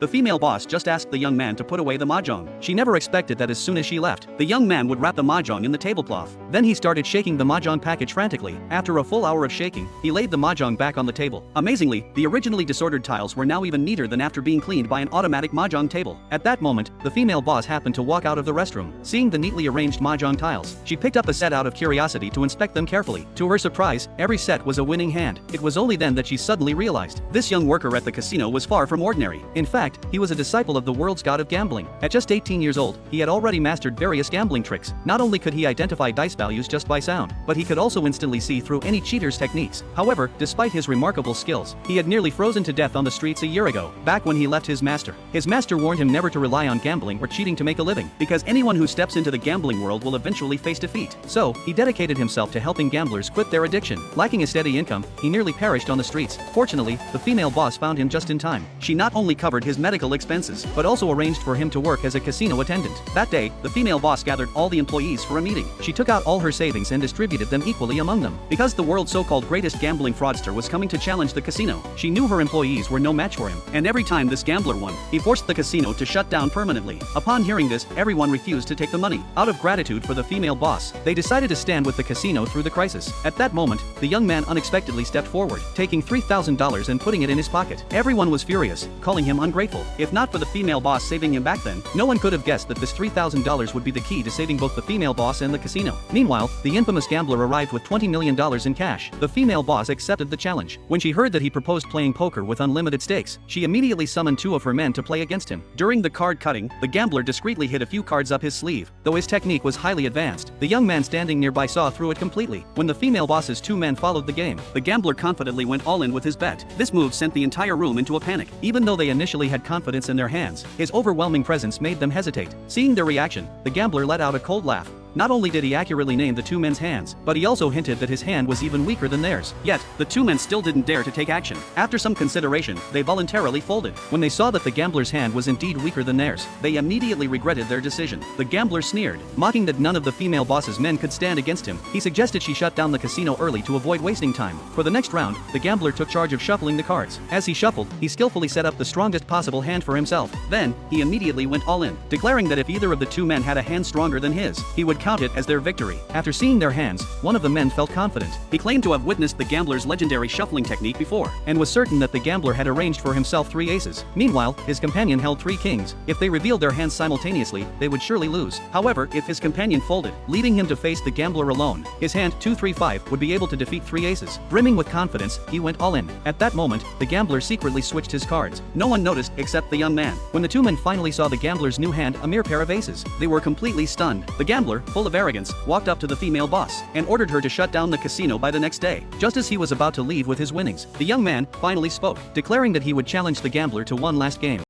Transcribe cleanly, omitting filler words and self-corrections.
The female boss just asked the young man to put away the mahjong. She never expected that as soon as she left, the young man would wrap the mahjong in the tablecloth. Then he started shaking the mahjong package frantically. After a full hour of shaking, he laid the mahjong back on the table. Amazingly, the originally disordered tiles were now even neater than after being cleaned by an automatic mahjong table. At that moment, the female boss happened to walk out of the restroom. Seeing the neatly arranged mahjong tiles, she picked up a set out of curiosity to inspect them carefully. To her surprise, every set was a winning hand. It was only then that she suddenly realized this young worker at the casino was far from ordinary. In fact, he was a disciple of the world's god of gambling. At just 18 years old, he had already mastered various gambling tricks. Not only could he identify dice values just by sound, but he could also instantly see through any cheater's techniques. However, despite his remarkable skills, he had nearly frozen to death on the streets a year ago, back when he left his master. His master warned him never to rely on gambling or cheating to make a living, because anyone who steps into the gambling world will eventually face defeat. So, he dedicated himself to helping gamblers quit their addiction. Lacking a steady income, he nearly perished on the streets. Fortunately, the female boss found him just in time. She not only covered his medical expenses, but also arranged for him to work as a casino attendant. That day, the female boss gathered all the employees for a meeting. She took out all her savings and distributed them equally among them. Because the world's so-called greatest gambling fraudster was coming to challenge the casino, she knew her employees were no match for him. And every time this gambler won, he forced the casino to shut down permanently. Upon hearing this, everyone refused to take the money. Out of gratitude for the female boss, they decided to stand with the casino through the crisis. At that moment, the young man unexpectedly stepped forward, taking $3,000 and putting it in his pocket. Everyone was furious, calling him ungrateful. If not for the female boss saving him back then, no one could have guessed that this $3,000 would be the key to saving both the female boss and the casino. Meanwhile, the infamous gambler arrived with $20 million in cash. The female boss accepted the challenge. When she heard that he proposed playing poker with unlimited stakes, she immediately summoned two of her men to play against him. During the card cutting, the gambler discreetly hid a few cards up his sleeve. Though his technique was highly advanced, the young man standing nearby saw through it completely. When the female boss's two men followed the game, the gambler confidently went all in with his bet. This move sent the entire room into a panic. Even though they initially had confidence in their hands, his overwhelming presence made them hesitate. Seeing their reaction, the gambler let out a cold laugh. Not only did he accurately name the two men's hands, but he also hinted that his hand was even weaker than theirs. Yet, the two men still didn't dare to take action. After some consideration, they voluntarily folded. When they saw that the gambler's hand was indeed weaker than theirs, they immediately regretted their decision. The gambler sneered, mocking that none of the female boss's men could stand against him. He suggested she shut down the casino early to avoid wasting time. For the next round, the gambler took charge of shuffling the cards. As he shuffled, he skillfully set up the strongest possible hand for himself. Then, he immediately went all in, declaring that if either of the two men had a hand stronger than his, he would count it as their victory. After seeing their hands, one of the men felt confident. He claimed to have witnessed the gambler's legendary shuffling technique before, and was certain that the gambler had arranged for himself 3 aces. Meanwhile, his companion held 3 kings. If they revealed their hands simultaneously, they would surely lose. However, if his companion folded, leaving him to face the gambler alone, his hand 2-3-5 would be able to defeat 3 aces. Brimming with confidence, he went all in. At that moment, the gambler secretly switched his cards. No one noticed except the young man. When the two men finally saw the gambler's new hand, a mere pair of aces, they were completely stunned. The gambler, full of arrogance, walked up to the female boss and ordered her to shut down the casino by the next day. Just as he was about to leave with his winnings, the young man finally spoke, declaring that he would challenge the gambler to one last game.